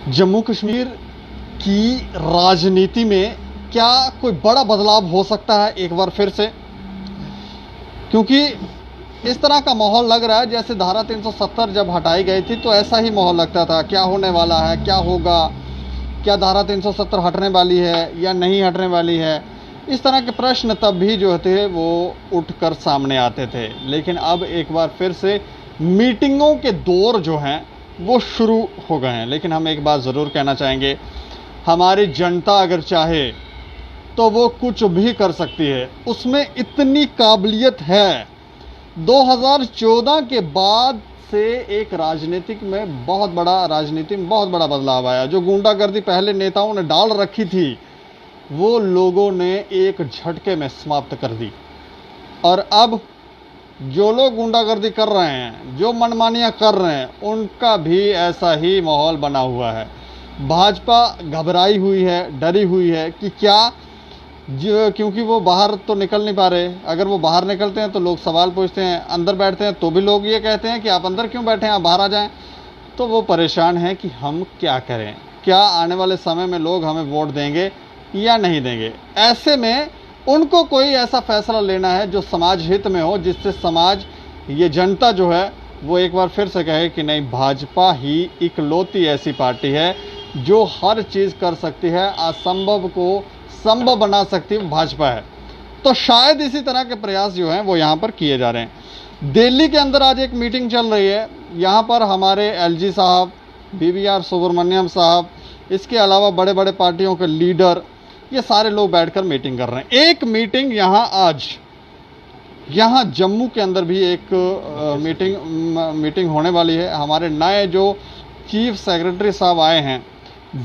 जम्मू कश्मीर की राजनीति में क्या कोई बड़ा बदलाव हो सकता है एक बार फिर से? क्योंकि इस तरह का माहौल लग रहा है जैसे धारा 370 जब हटाई गई थी तो ऐसा ही माहौल लगता था। क्या होने वाला है, क्या होगा, क्या धारा 370 हटने वाली है या नहीं हटने वाली है? इस तरह के प्रश्न तब भी जो थे वो उठकर सामने आते थे। लेकिन अब एक बार फिर से मीटिंगों के दौर जो हैं वो शुरू हो गए हैं। लेकिन हम एक बात ज़रूर कहना चाहेंगे, हमारी जनता अगर चाहे तो वो कुछ भी कर सकती है, उसमें इतनी काबिलियत है। 2014 के बाद से एक राजनीति में बहुत बड़ा बदलाव आया। जो गुंडागर्दी पहले नेताओं ने डाल रखी थी वो लोगों ने एक झटके में समाप्त कर दी। और अब जो लोग गुंडागर्दी कर रहे हैं, जो मनमानियां कर रहे हैं, उनका भी ऐसा ही माहौल बना हुआ है। भाजपा घबराई हुई है, डरी हुई है कि क्या क्योंकि वो बाहर तो निकल नहीं पा रहे। अगर वो बाहर निकलते हैं तो लोग सवाल पूछते हैं, अंदर बैठते हैं तो भी लोग ये कहते हैं कि आप अंदर क्यों बैठे हैं, आप बाहर आ जाएं। तो वो परेशान हैं कि हम क्या करें, क्या आने वाले समय में लोग हमें वोट देंगे या नहीं देंगे। ऐसे में उनको कोई ऐसा फैसला लेना है जो समाज हित में हो, जिससे समाज, ये जनता जो है वो एक बार फिर से कहे कि नहीं, भाजपा ही इकलौती ऐसी पार्टी है जो हर चीज़ कर सकती है, असंभव को संभव बना सकती है, भाजपा है। तो शायद इसी तरह के प्रयास जो हैं वो यहाँ पर किए जा रहे हैं। दिल्ली के अंदर आज एक मीटिंग चल रही है। यहाँ पर हमारे एलजी साहब, बीवीआर सुब्रमण्यम साहब, इसके अलावा बड़े बड़े पार्टियों के लीडर, ये सारे लोग बैठकर मीटिंग कर रहे हैं। एक मीटिंग यहाँ जम्मू के अंदर भी एक मीटिंग होने वाली है। हमारे नए जो चीफ सेक्रेटरी साहब आए हैं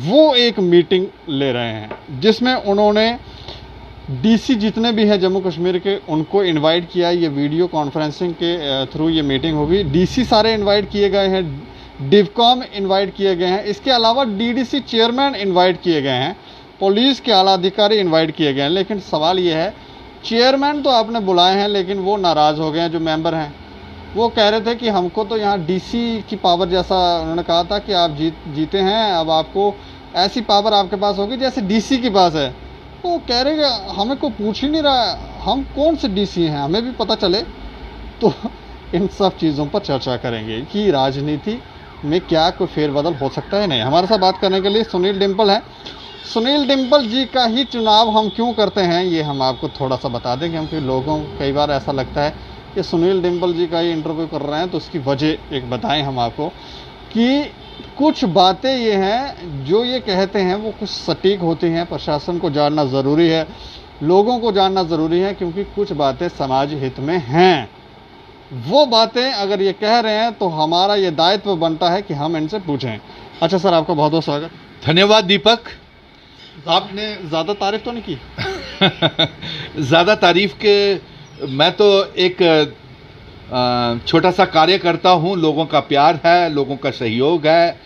वो एक मीटिंग ले रहे हैं, जिसमें उन्होंने डीसी जितने भी हैं जम्मू कश्मीर के उनको इनवाइट किया। ये वीडियो कॉन्फ्रेंसिंग के थ्रू ये मीटिंग होगी। डीसी सारे इनवाइट किए गए हैं, डिवकॉम इनवाइट किए गए हैं, इसके अलावा डीडीसी चेयरमैन इनवाइट किए गए हैं, पुलिस के आला अधिकारी इनवाइट किए गए हैं। लेकिन सवाल ये है, चेयरमैन तो आपने बुलाए हैं लेकिन वो नाराज़ हो गए हैं। जो मेंबर हैं वो कह रहे थे कि हमको तो यहाँ डीसी की पावर जैसा, उन्होंने कहा था कि आप जीते हैं, अब आपको ऐसी पावर आपके पास होगी जैसे डीसी के पास है। वो कह रहे कि हमें कोई पूछ ही नहीं रहा है, हम कौन से डीसी हैं, हमें भी पता चले। तो इन सब चीज़ों पर चर्चा करेंगे कि राजनीति में क्या कोई फेरबदल हो सकता है नहीं। हमारे साथ बात करने के लिए सुनील डिम्पल हैं। सुनील डिम्पल जी का ही चुनाव हम क्यों करते हैं ये हम आपको थोड़ा सा बता दें, क्योंकि लोगों को कई बार ऐसा लगता है कि सुनील डिम्पल जी का ही इंटरव्यू कर रहे हैं, तो उसकी वजह एक बताएं हम आपको कि कुछ बातें ये हैं जो ये कहते हैं वो कुछ सटीक होती हैं। प्रशासन को जानना ज़रूरी है, लोगों को जानना ज़रूरी है, क्योंकि कुछ बातें समाज हित में हैं। वो बातें अगर ये कह रहे हैं तो हमारा ये दायित्व बनता है कि हम इनसे पूछें। अच्छा सर, आपका बहुत बहुत स्वागत। धन्यवाद दीपक। आपने ज़्यादा तारीफ तो नहीं की? ज़्यादा तारीफ के, मैं तो एक छोटा सा कार्य करता हूँ। लोगों का प्यार है, लोगों का सहयोग है।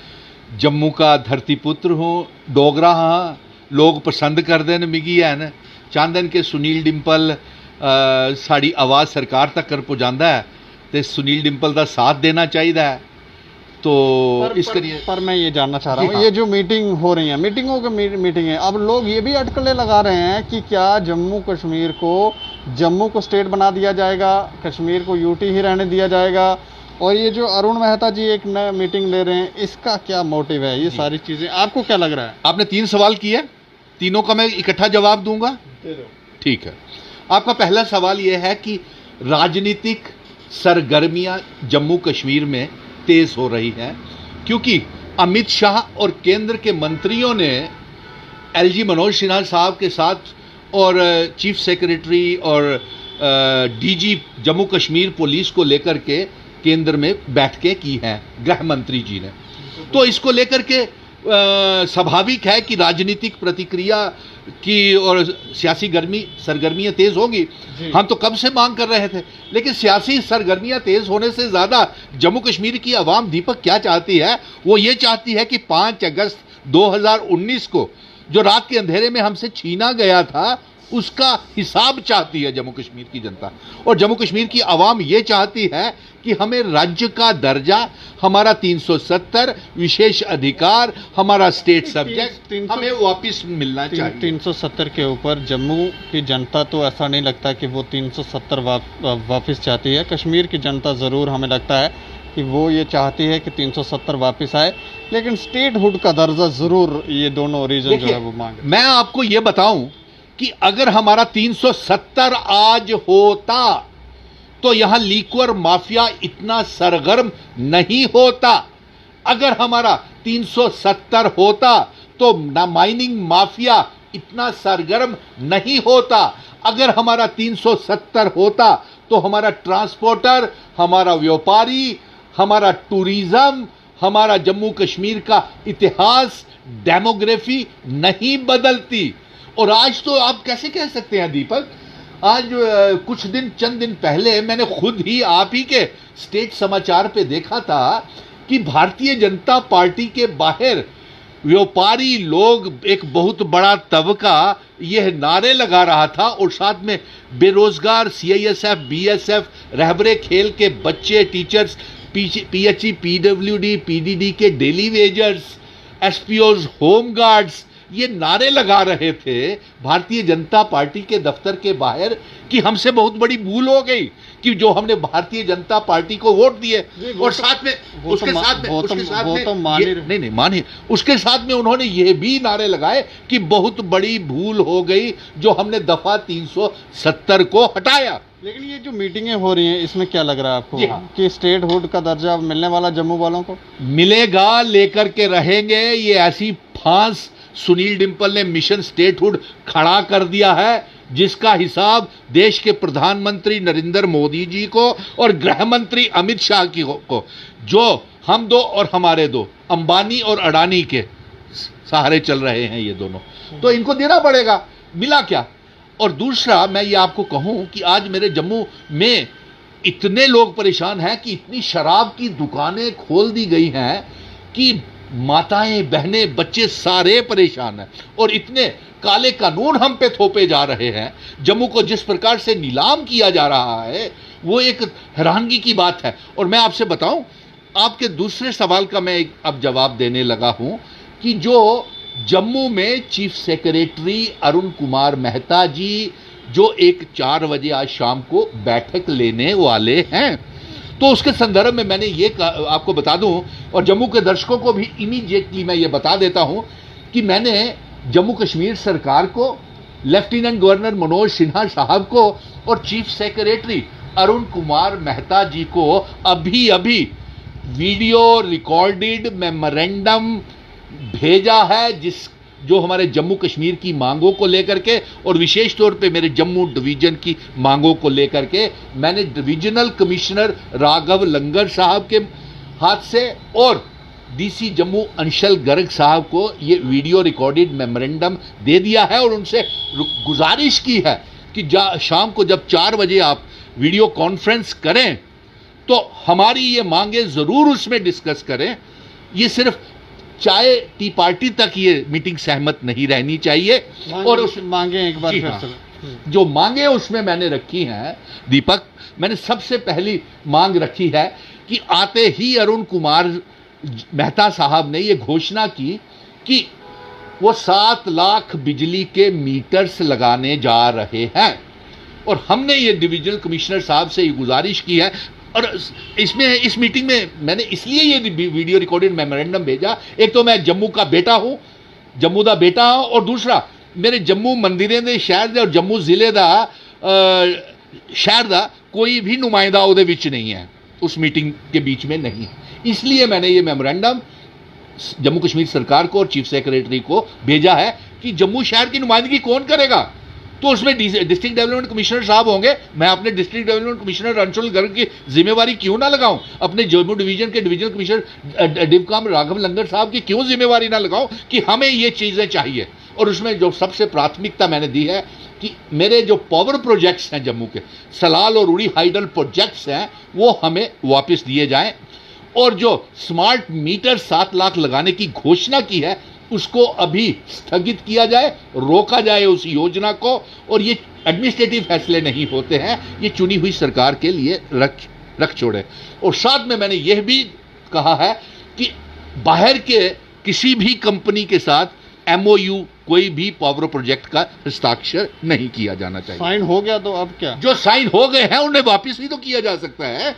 जम्मू का धरती पुत्र हूँ, डोगरा हाँ, लोग पसंद करते हैं मिगी है चाहते कि सुनील डिम्पल साड़ी आवाज़ सरकार तक कर पहुँचाता है तो सुनील डिम्पल का साथ देना चाहिए है। तो इस करिए पर मैं ये जानना चाह रहा हूँ, ये जो मीटिंग हो रही है, मीटिंगों की मीटिंग है, अब लोग ये भी अटकलें लगा रहे हैं कि क्या जम्मू को स्टेट बना दिया जाएगा, कश्मीर को यूटी ही रहने दिया जाएगा। और ये जो अरुण मेहता जी एक नया मीटिंग ले रहे हैं, इसका क्या मोटिव है? ये सारी चीज़ें आपको क्या लग रहा है? आपने 3 सवाल किए, तीनों का मैं इकट्ठा जवाब दूंगा। ठीक है। आपका पहला सवाल यह है कि राजनीतिक सरगर्मियां जम्मू कश्मीर में तेज हो रही हैं क्योंकि अमित शाह और केंद्र के मंत्रियों ने एलजी मनोज सिन्हा साहब के साथ और चीफ सेक्रेटरी और डीजी जम्मू कश्मीर पुलिस को लेकर के केंद्र में बैठकें की हैं गृह मंत्री जी ने। तो इसको लेकर के स्वाभाविक है कि राजनीतिक प्रतिक्रिया की और सियासी सरगर्मियां तेज होगी। हम तो कब से मांग कर रहे थे, लेकिन सियासी सरगर्मियां तेज होने से ज़्यादा जम्मू कश्मीर की आवाम दीपक क्या चाहती है? वो ये चाहती है कि 5 अगस्त 2019 को जो रात के अंधेरे में हमसे छीना गया था उसका हिसाब चाहती है जम्मू कश्मीर की जनता। और जम्मू कश्मीर की आवाम ये चाहती है कि हमें राज्य का दर्जा, हमारा 370 विशेष अधिकार, हमारा स्टेट सब्जेक्ट हमें वापस मिलना चाहिए। 370 के ऊपर जम्मू की जनता तो ऐसा नहीं लगता कि वो 370 वापस चाहती है। कश्मीर की जनता ज़रूर हमें लगता है कि वो ये चाहती है कि 370 वापस आए, लेकिन स्टेट हुड का दर्जा ज़रूर ये दोनों रीजन जो है वो मांगे। मैं आपको ये बताऊं कि अगर हमारा 370 आज होता तो यहां लिक्वर माफिया इतना सरगर्म नहीं होता। अगर हमारा 370 होता तो ना माइनिंग माफिया इतना सरगर्म नहीं होता। अगर हमारा 370 होता तो हमारा ट्रांसपोर्टर, हमारा व्यापारी, हमारा टूरिज्म, हमारा जम्मू कश्मीर का इतिहास, डेमोग्राफी नहीं बदलती। और आज तो आप कैसे कह सकते हैं दीपक, आज चंद दिन पहले मैंने खुद ही आप ही के स्टेट समाचार पे देखा था कि भारतीय जनता पार्टी के बाहर व्यापारी लोग, एक बहुत बड़ा तबका यह नारे लगा रहा था और साथ में बेरोजगार सीआईएसएफ, बीएसएफ, रहबरे खेल के बच्चे, टीचर्स, पीएचई, पीडब्ल्यूडी, पीडीडी के डेली वेजर्स, एसपीओज, होम गार्ड्स, ये नारे लगा रहे थे भारतीय जनता पार्टी के दफ्तर के बाहर कि हमसे बहुत बड़ी भूल हो गई कि जो हमने भारतीय जनता पार्टी को वोट दिए। और साथ में उसके साथ में उन्होंने ये भी नारे लगाए कि बहुत बड़ी भूल हो गई जो हमने दफा 370 को हटाया। लेकिन ये जो मीटिंगें हो रही हैं, इसमें क्या लग रहा है आपको कि स्टेट हुड का दर्जा मिलने वाला जम्मू वालों को? मिलेगा, लेकर के रहेंगे। ये ऐसी फांस सुनील डिंपल ने मिशन स्टेटहुड खड़ा कर दिया है जिसका हिसाब देश के प्रधानमंत्री नरेंद्र मोदी जी को और गृह मंत्री अमित शाह को, जो हम दो और हमारे दो, अंबानी और अडानी के सहारे चल रहे हैं ये दोनों, तो इनको देना पड़ेगा। मिला क्या? और दूसरा मैं ये आपको कहूं कि आज मेरे जम्मू में इतने लोग परेशान हैं कि इतनी शराब की दुकानें खोल दी गई हैं कि माताएं, बहनें, बच्चे सारे परेशान हैं और इतने काले कानून हम पे थोपे जा रहे हैं। जम्मू को जिस प्रकार से नीलाम किया जा रहा है वो एक हैरानगी की बात है। और मैं आपसे बताऊं, आपके दूसरे सवाल का मैं अब जवाब देने लगा हूं कि जो जम्मू में चीफ सेक्रेटरी अरुण कुमार मेहता जी जो एक 4 बजे आज शाम को बैठक लेने वाले हैं, तो उसके संदर्भ में मैंने ये आपको बता दूं और जम्मू के दर्शकों को भी इमीडिएटली मैं ये बता देता हूं कि मैंने जम्मू कश्मीर सरकार को, लेफ्टिनेंट गवर्नर मनोज सिन्हा साहब को और चीफ सेक्रेटरी अरुण कुमार मेहता जी को अभी अभी वीडियो रिकॉर्डेड मेमोरेंडम भेजा है जो हमारे जम्मू कश्मीर की मांगों को लेकर के और विशेष तौर पे मेरे जम्मू डिवीजन की मांगों को लेकर के मैंने डिविजनल कमिश्नर राघव लंगर साहब के हाथ से और डीसी जम्मू अंशल गर्ग साहब को ये वीडियो रिकॉर्डेड मेमोरेंडम दे दिया है और उनसे गुजारिश की है कि शाम को जब 4 बजे आप वीडियो कॉन्फ्रेंस करें तो हमारी ये मांगे ज़रूर उसमें डिस्कस करें। ये सिर्फ चाय टी पार्टी तक ये मीटिंग सहमत नहीं रहनी चाहिए। और उस मांगे एक बार फिर से जो मांगे उसमें मैंने रखी हैं दीपक, मैंने सबसे पहली मांग रखी है कि आते ही अरुण कुमार मेहता साहब ने ये घोषणा की कि वो 7 लाख बिजली के मीटर्स लगाने जा रहे हैं और हमने ये डिविजनल कमिश्नर साहब से ये गुजारिश की है। और इस मीटिंग में मैंने इसलिए ये वीडियो रिकॉर्डेड मेमोरेंडम भेजा, एक तो मैं जम्मू का बेटा हूं, जम्मू दा बेटा हूं, और दूसरा मेरे जम्मू मंदिरें दे शहर दे और जम्मू जिले दा शहर दा कोई भी नुमाइंदा उहदे विच नहीं है, उस मीटिंग के बीच में नहीं है। इसलिए मैंने ये मेमोरेंडम जम्मू कश्मीर सरकार को और चीफ सेक्रेटरी को भेजा है कि जम्मू शहर की नुमाइंदगी कौन करेगा, तो उसमें डिस्ट्रिक्ट डेवलपमेंट कमिश्नर साहब होंगे। मैं अपने district development commissioner Anshul Garg की जिम्मेवारी क्यों ना लगाऊं, अपने जम्मू डिवीजन के डिविजनल कमिश्नर डिवकाम राघव लंगर साहब की क्यों जिम्मेवारी ना लगाऊं कि हमें ये चीज़ें चाहिए। और उसमें जो सबसे प्राथमिकता मैंने दी है कि मेरे जो पावर प्रोजेक्ट्स हैं जम्मू के, सलाल और उड़ी हाइडल प्रोजेक्ट्स हैं, वो हमें वापस दिए जाएं और जो स्मार्ट मीटर 7 लाख लगाने की घोषणा की है उसको अभी स्थगित किया जाए, रोका जाए उस योजना को। और ये एडमिनिस्ट्रेटिव फैसले नहीं होते हैं, ये चुनी हुई सरकार के लिए रख छोड़े। और साथ में मैंने यह भी कहा है कि बाहर के किसी भी कंपनी के साथ MOU कोई भी पावर प्रोजेक्ट का हस्ताक्षर नहीं किया जाना चाहिए। साइन हो गया तो अब क्या? जो साइन हो गए हैं उन्हें वापस भी तो किया जा सकता है,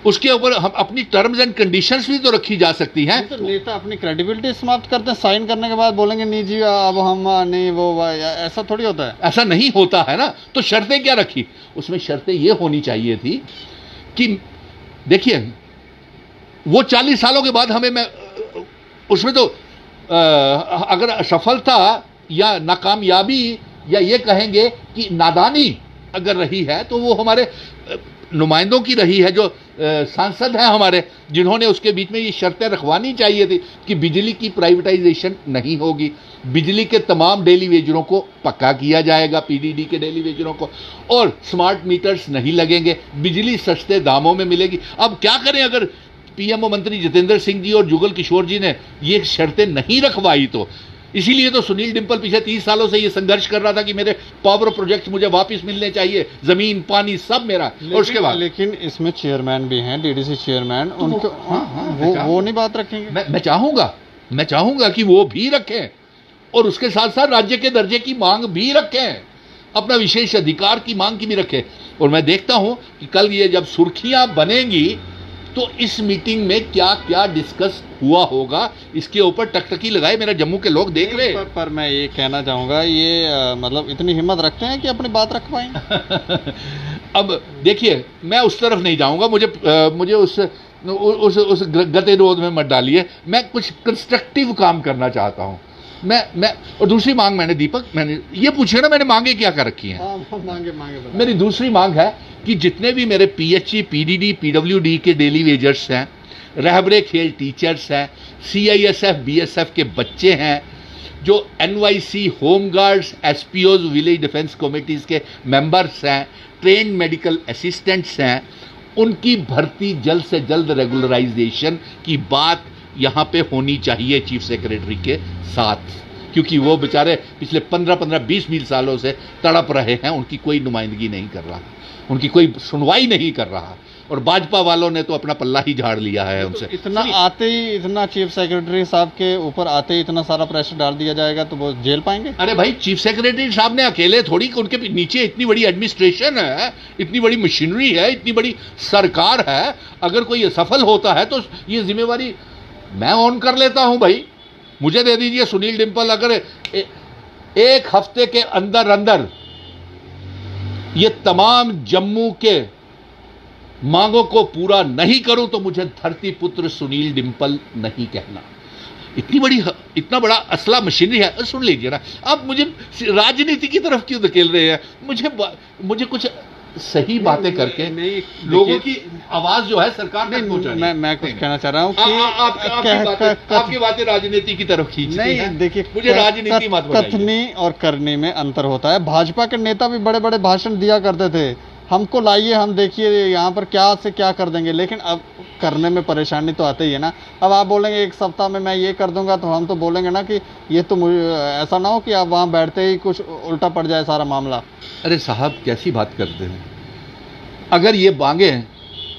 उसके ऊपर हम अपनी टर्म्स एंड कंडीशंस भी तो रखी जा सकती हैं। तो नेता अपनी क्रेडिबिलिटी समाप्त करते हैं, साइन करने के बाद बोलेंगे नहीं जी अब हम नहीं, वो ऐसा थोड़ी होता है। ऐसा नहीं होता है ना। तो शर्तें क्या रखी? उसमें शर्तें ये होनी चाहिए थी कि देखिए वो 40 सालों के बाद हमें, मैं उसमें तो अगर सफलता या नाकामयाबी या ये कहेंगे कि नादानी अगर रही है तो वो हमारे नुमाइंदों की रही है, जो सांसद हैं हमारे, जिन्होंने उसके बीच में ये शर्तें रखवानी चाहिए थी कि बिजली की प्राइवेटाइजेशन नहीं होगी, बिजली के तमाम डेली वेजरों को पक्का किया जाएगा, PDD के डेली वेजरों को, और स्मार्ट मीटर्स नहीं लगेंगे, बिजली सस्ते दामों में मिलेगी। अब क्या करें अगर PMO मंत्री जितेंद्र सिंह जी और जुगल किशोर जी ने ये शर्तें नहीं रखवाई? तो इसीलिए तो सुनील डिम्पल पिछले 30 सालों से ये संघर्ष कर रहा था कि मेरे पावर प्रोजेक्ट मुझे वापस मिलने चाहिए, जमीन पानी सब मेरा। और उसके बाद लेकिन इसमें चेयरमैन भी हैं, DDC चेयरमैन, उनको वो नहीं बात रखेंगे। मैं चाहूंगा कि वो भी रखें और उसके साथ साथ राज्य के दर्जे की मांग भी रखें, अपना विशेष अधिकार की मांग की भी रखें। और मैं देखता हूं कि कल ये जब सुर्खियां बनेंगी तो इस मीटिंग में क्या क्या डिस्कस हुआ होगा, इसके ऊपर टकटकी लगाए मेरा जम्मू के लोग देख रहे हैं। पर मैं ये कहना चाहूँगा, ये मतलब इतनी हिम्मत रखते हैं कि अपनी बात रख पाएंगे? अब देखिए मैं उस तरफ नहीं जाऊंगा, मुझे उस गतिरोध में मत डालिए। मैं कुछ कंस्ट्रक्टिव काम करना चाहता हूं। मैं और दूसरी मांग मैंने दीपक, मैंने ये पूछे ना मैंने मांगे क्या कर रखी हैं। मांगे मेरी दूसरी मांग है कि जितने भी मेरे PHE, PDD, PWD के डेली वेजर्स हैं, रहबरे खेल टीचर्स हैं, CISF, BSF के बच्चे हैं, जो NYC home guards, SPOs, village defence committees के मेंबर्स हैं, ट्रेन मेडिकल असिस्टेंट्स हैं, उनकी भर्ती जल्द से जल्द रेगुलराइजेशन की बात यहाँ पे होनी चाहिए चीफ सेक्रेटरी के साथ, क्योंकि वो बेचारे पिछले 15-20 सालों से तड़प रहे हैं, उनकी कोई नुमाइंदगी नहीं कर रहा, उनकी कोई सुनवाई नहीं कर रहा, और भाजपा वालों ने तो अपना पल्ला ही झाड़ लिया है उनसे। इतना आते ही, इतना चीफ सेक्रेटरी साहब के ऊपर आते ही इतना सारा प्रेशर डाल दिया जाएगा तो वो जेल पाएंगे? अरे भाई चीफ सेक्रेटरी साहब ने अकेले थोड़ी, उनके नीचे इतनी बड़ी एडमिनिस्ट्रेशन है, इतनी बड़ी मशीनरी है, इतनी बड़ी सरकार है। अगर कोई सफल होता है तो ये जिम्मेवारी मैं ऑन कर लेता हूं भाई, मुझे दे दीजिए। सुनील डिम्पल अगर एक हफ्ते के अंदर अंदर ये तमाम जम्मू के मांगों को पूरा नहीं करूं तो मुझे धरती पुत्र सुनील डिम्पल नहीं कहना। इतना बड़ा असला मशीनरी है। सुन लीजिए ना, आप मुझे राजनीति की तरफ क्यों धकेल रहे हैं? मुझे कुछ सही बातें करके लोगों की आवाज जो है सरकार तक पहुंचानी। मैं कुछ कहना चाह रहा हूं कि आपकी बातें राजनीति की तरफ खींचती हैं। नहीं देखिए, मुझे राजनीति मत बनाइए। कथनी और करने में अंतर होता है। भाजपा के नेता भी बड़े बड़े भाषण दिया करते थे, हमको लाइए, हम देखिए यहाँ पर क्या से क्या कर देंगे, लेकिन अब करने में परेशानी तो आती ही है ना। अब आप बोलेंगे एक सप्ताह में मैं ये कर दूंगा, तो हम तो बोलेंगे ना कि ये तो ऐसा ना हो कि आप वहाँ बैठते ही कुछ उल्टा पड़ जाए सारा मामला। अरे साहब कैसी बात करते हैं? अगर ये मांगे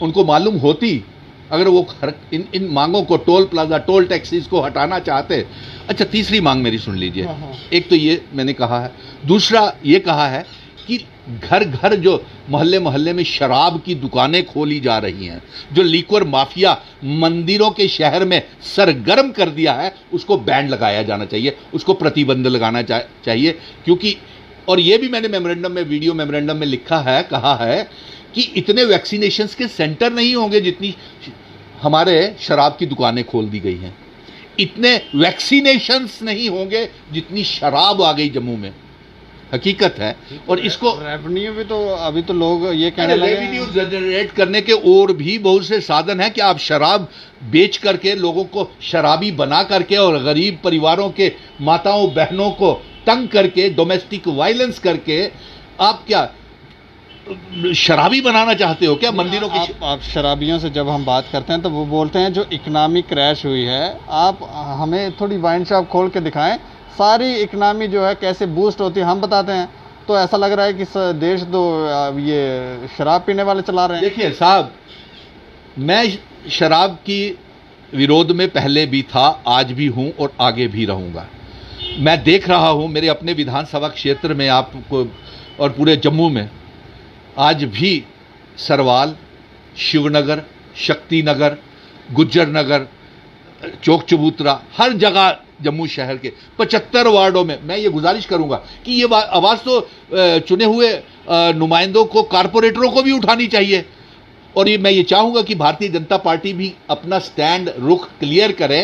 उनको मालूम होती, अगर वो इन मांगों को, टोल प्लाजा, टोल टैक्सीज को हटाना चाहते। अच्छा, तीसरी मांग मेरी सुन लीजिए। एक तो ये मैंने कहा है, दूसरा ये कहा है कि घर घर जो मोहल्ले मोहल्ले में शराब की दुकानें खोली जा रही हैं, जो लीक्वर माफिया मंदिरों के शहर में सरगर्म कर दिया है, उसको बैन लगाया जाना चाहिए, उसको प्रतिबंध लगाना चाहिए। क्योंकि और ये भी मैंने मेमोरेंडम में, वीडियो मेमोरेंडम में लिखा है, कहा है कि इतने वैक्सीनेशंस के सेंटर नहीं होंगे जितनी हमारे शराब की दुकानें खोल दी गई हैं। इतने वैक्सीनेशंस नहीं होंगे जितनी शराब आ गई जम्मू में। हकीकत है। और इसको रेवेन्यू भी तो अभी तो लोग ये कहने लगे, रेवेन्यू जनरेट करने के और भी बहुत से साधन हैं कि आप शराब बेच करके, लोगों को शराबी बना करके और गरीब परिवारों के माताओं बहनों को तंग करके, डोमेस्टिक वायलेंस करके आप क्या शराबी बनाना चाहते हो क्या मंदिरों की? आप शराबियों से जब हम बात करते हैं तो वो बोलते हैं जो इकोनॉमी क्रैश हुई है, आप हमें थोड़ी वाइन शॉप खोल के दिखाएं, सारी इकोनॉमी जो है कैसे बूस्ट होती है हम बताते हैं। तो ऐसा लग रहा है कि देश तो ये शराब पीने वाले चला रहे हैं। देखिए साहब, मैं शराब की विरोध में पहले भी था, आज भी हूं और आगे भी रहूंगा। मैं देख रहा हूं मेरे अपने विधानसभा क्षेत्र में आपको और पूरे जम्मू में आज भी सरवाल, शिवनगर, शक्ति नगर, गुज्जर नगर, चौक चबूतरा, हर जगह जम्मू शहर के 75 वार्डों में मैं ये गुजारिश करूंगा कि ये आवाज़ तो चुने हुए नुमाइंदों को, कारपोरेटरों को भी उठानी चाहिए। और ये मैं ये चाहूँगा कि भारतीय जनता पार्टी भी अपना स्टैंड, रुख क्लियर करे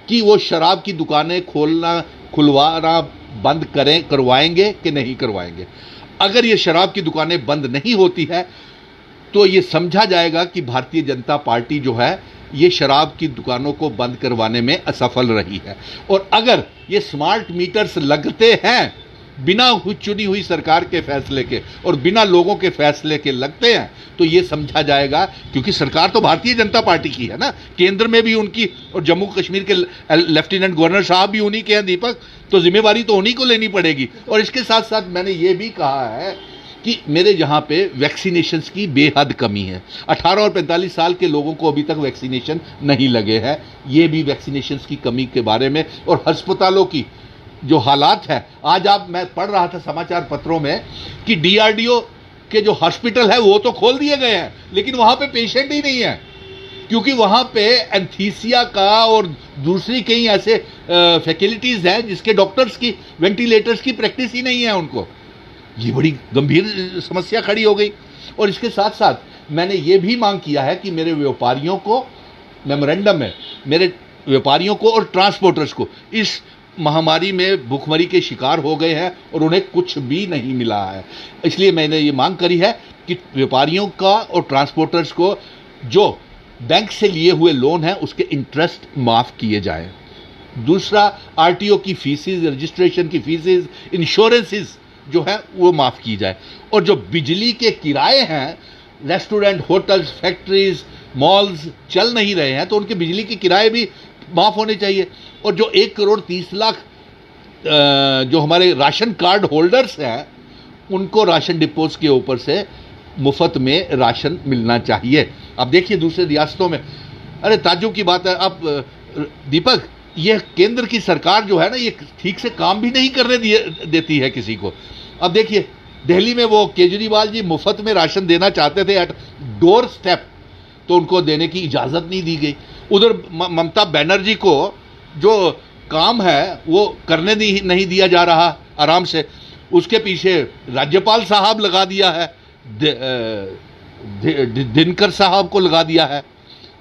कि वो शराब की दुकानें खुलवाना बंद करवाएंगे कि नहीं करवाएंगे। अगर ये शराब की दुकानें बंद नहीं होती है तो ये समझा जाएगा कि भारतीय जनता पार्टी जो है ये शराब की दुकानों को बंद करवाने में असफल रही है। और अगर ये स्मार्ट मीटर्स लगते हैं बिना चुनी हुई सरकार के फैसले के और बिना लोगों के फैसले के लगते हैं तो ये समझा जाएगा, क्योंकि सरकार तो भारतीय जनता पार्टी की है ना, केंद्र में भी उनकी और जम्मू कश्मीर के लेफ्टिनेंट गवर्नर साहब भी उन्हीं के हैं दीपक, तो जिम्मेवारी तो उन्हीं को लेनी पड़ेगी। और इसके साथ साथ मैंने ये भी कहा है कि मेरे यहाँ पे वैक्सीनेशंस की बेहद कमी है। 18 और 45 साल के लोगों को अभी तक वैक्सीनेशन नहीं लगे हैं। ये भी वैक्सीनेशंस की कमी के बारे में और अस्पतालों की जो हालात है, आज मैं पढ़ रहा था समाचार पत्रों में कि डीआरडीओ के जो हॉस्पिटल है वो तो खोल दिए गए हैं, लेकिन वहाँ पे पेशेंट ही नहीं है, क्योंकि वहाँ पे एंथीसिया का और दूसरी कई ऐसे फैसिलिटीज़ हैं जिसके डॉक्टर्स की, वेंटिलेटर्स की प्रैक्टिस ही नहीं है उनको। ये बड़ी गंभीर समस्या खड़ी हो गई। और इसके साथ साथ मैंने ये भी मांग किया है कि मेरे व्यापारियों को, मेमोरेंडम में मेरे व्यापारियों को और ट्रांसपोर्टर्स को इस महामारी में भूखमरी के शिकार हो गए हैं और उन्हें कुछ भी नहीं मिला है, इसलिए मैंने ये मांग करी है कि व्यापारियों का और ट्रांसपोर्टर्स को जो बैंक से लिए हुए लोन है उसके इंटरेस्ट माफ़ किए जाएं। दूसरा, आरटीओ की फीसेस, रजिस्ट्रेशन की फीसेस, इंश्योरेंसेस जो है वो माफ़ की जाए। और जो बिजली के किराए हैं, रेस्टोरेंट, होटल्स, फैक्ट्रीज, मॉल्स चल नहीं रहे हैं तो उनके बिजली के किराए भी माफ़ होने चाहिए। और जो 1,30,00,000 जो हमारे राशन कार्ड होल्डर्स हैं उनको राशन डिपोज के ऊपर से मुफ्त में राशन मिलना चाहिए। अब देखिए दूसरे रियासतों में, अरे ताज्जुब की बात है, अब दीपक ये केंद्र की सरकार जो है ना ये ठीक से काम भी नहीं करने देती है किसी को। अब देखिए दिल्ली में वो केजरीवाल जी मुफ्त में राशन देना चाहते थे एट डोर स्टेप, तो उनको देने की इजाज़त नहीं दी गई। उधर ममता बनर्जी को जो काम है वो करने नहीं दिया जा रहा आराम से, उसके पीछे राज्यपाल साहब लगा दिया है, दिनकर साहब को लगा दिया है।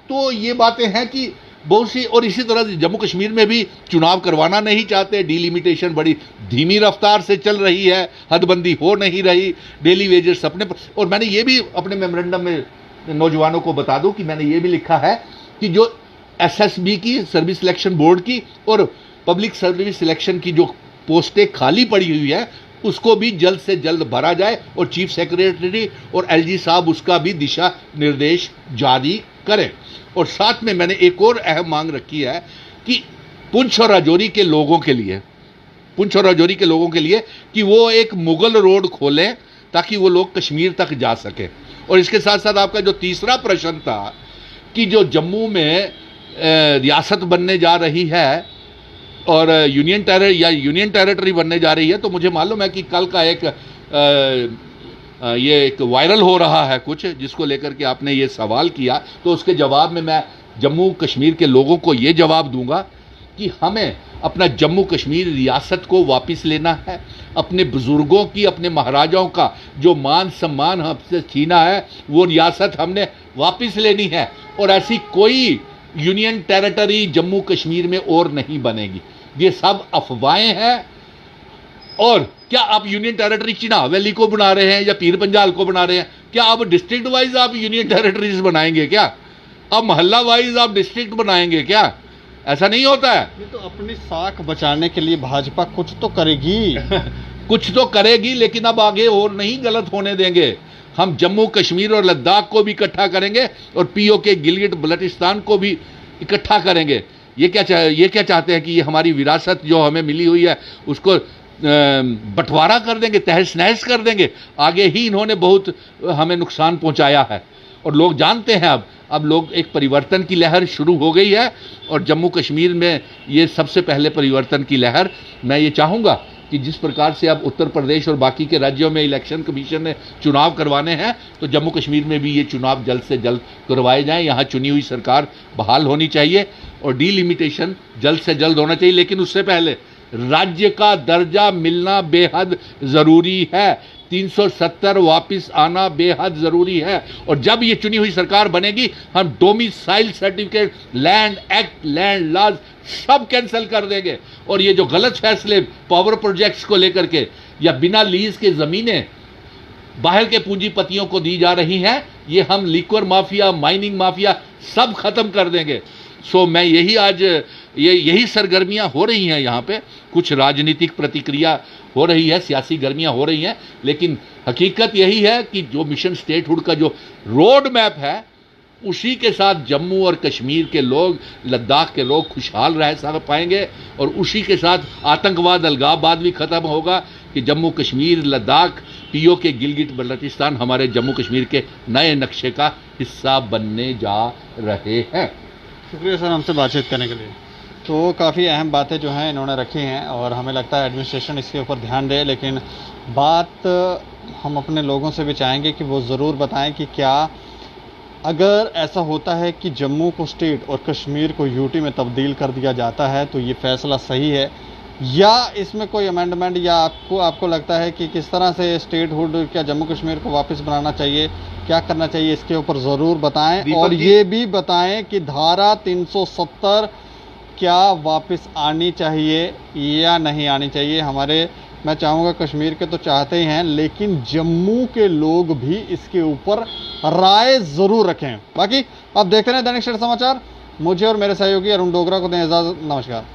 तो ये बातें हैं कि बहुत सी, और इसी तरह जम्मू कश्मीर में भी चुनाव करवाना नहीं चाहते, डिलिमिटेशन बड़ी धीमी रफ्तार से चल रही है, हदबंदी हो नहीं रही, डेली वेजेस अपने। और मैंने ये भी अपने मेमोरेंडम में नौजवानों को बता दूं कि मैंने ये भी लिखा है कि जो एसएसबी की, सर्विस सिलेक्शन बोर्ड की और पब्लिक सर्विस सिलेक्शन की जो पोस्टें खाली पड़ी हुई है उसको भी जल्द से जल्द भरा जाए और चीफ सेक्रेटरी और एलजी साहब उसका भी दिशा निर्देश जारी करें। और साथ में मैंने एक और अहम मांग रखी है कि पुंछ और राजौरी के लोगों के लिए, पुंछ और राजौरी के लोगों के लिए कि वो एक मुगल रोड खोलें ताकि वो लोग कश्मीर तक जा सकें। और इसके साथ साथ आपका जो तीसरा प्रश्न था कि जो जम्मू में रियासत बनने जा रही है और यूनियन टेरिटरी बनने जा रही है, तो मुझे मालूम है कि कल का ये एक वायरल हो रहा है कुछ, जिसको लेकर के आपने ये सवाल किया, तो उसके जवाब में मैं जम्मू कश्मीर के लोगों को ये जवाब दूंगा कि हमें अपना जम्मू कश्मीर रियासत को वापस लेना है। अपने बुजुर्गों की, अपने महाराजाओं का जो मान सम्मान हमसे छीना है वो रियासत हमने वापस लेनी है। और ऐसी कोई यूनियन टेरिटरी जम्मू कश्मीर में और नहीं बनेगी, ये सब अफवाहें हैं। और क्या आप यूनियन टेरिटरी चिनाब वैली को बना रहे हैं या पीर पंजाल को बना रहे हैं? क्या आप डिस्ट्रिक्ट वाइज आप यूनियन टेरिटरीज बनाएंगे क्या? अब मोहल्ला वाइज आप डिस्ट्रिक्ट बनाएंगे क्या? ऐसा नहीं होता है। ये तो अपनी साख बचाने के लिए भाजपा कुछ तो करेगी कुछ तो करेगी, लेकिन अब आगे और नहीं गलत होने देंगे। हम जम्मू कश्मीर और लद्दाख को भी इकट्ठा करेंगे और पीओके गिलगिट बल्टिस्तान को भी इकट्ठा करेंगे। ये क्या चाहते हैं कि ये हमारी विरासत जो हमें मिली हुई है उसको बंटवारा कर देंगे, तहस नहस कर देंगे। आगे ही इन्होंने बहुत हमें नुकसान पहुंचाया है। और लोग जानते हैं अब लोग एक परिवर्तन की लहर शुरू हो गई है और जम्मू कश्मीर में ये सबसे पहले परिवर्तन की लहर। मैं ये चाहूँगा कि जिस प्रकार से अब उत्तर प्रदेश और बाकी के राज्यों में इलेक्शन कमीशन ने चुनाव करवाने हैं, तो जम्मू कश्मीर में भी ये चुनाव जल्द से जल्द करवाए जाएं। यहाँ चुनी हुई सरकार बहाल होनी चाहिए और डीलिमिटेशन जल्द से जल्द होना चाहिए, लेकिन उससे पहले राज्य का दर्जा मिलना बेहद ज़रूरी है। 370 वापस आना बेहद ज़रूरी है। और जब ये चुनी हुई सरकार बनेगी, हम domicile certificate, land act, land laws सब कैंसिल कर देंगे। और ये जो गलत फैसले पावर प्रोजेक्ट्स को लेकर के या बिना लीज के ज़मीनें बाहर के पूंजीपतियों को दी जा रही हैं, ये हम लिक्वर माफिया, माइनिंग माफिया सब खत्म कर देंगे। सो मैं यही सरगर्मियां हो रही हैं यहाँ पे। कुछ राजनीतिक प्रतिक्रिया हो रही है, सियासी गर्मियां हो रही हैं, लेकिन हकीकत यही है कि जो मिशन स्टेटहुड का जो रोड मैप है, उसी के साथ जम्मू और कश्मीर के लोग, लद्दाख के लोग खुशहाल रह पाएंगे और उसी के साथ आतंकवाद, अलगाववाद भी खत्म होगा कि जम्मू कश्मीर, लद्दाख, पीओके, गिलगिट बल्टिस्तान हमारे जम्मू कश्मीर के नए नक्शे का हिस्सा बनने जा रहे हैं। शुक्रिया सर हमसे बातचीत करने के लिए। तो काफ़ी अहम बातें जो हैं इन्होंने रखी हैं और हमें लगता है एडमिनिस्ट्रेशन इसके ऊपर ध्यान दे, लेकिन बात हम अपने लोगों से भी चाहेंगे कि वो ज़रूर बताएं कि क्या अगर ऐसा होता है कि जम्मू को स्टेट और कश्मीर को यूटी में तब्दील कर दिया जाता है तो ये फ़ैसला सही है या इसमें कोई अमेंडमेंट, या आपको लगता है कि किस तरह से स्टेटहुड, क्या जम्मू कश्मीर को वापस बनाना चाहिए, क्या करना चाहिए, इसके ऊपर ज़रूर बताएं। और ये भी बताएं कि धारा 370 क्या वापस आनी चाहिए या नहीं आनी चाहिए। मैं चाहूँगा कश्मीर के तो चाहते ही हैं, लेकिन जम्मू के लोग भी इसके ऊपर राय ज़रूर रखें। बाकी आप देखते रहें दैनिक सवेरा समाचार। मुझे और मेरे सहयोगी अरुण डोगरा को दें इजाज़त। नमस्कार।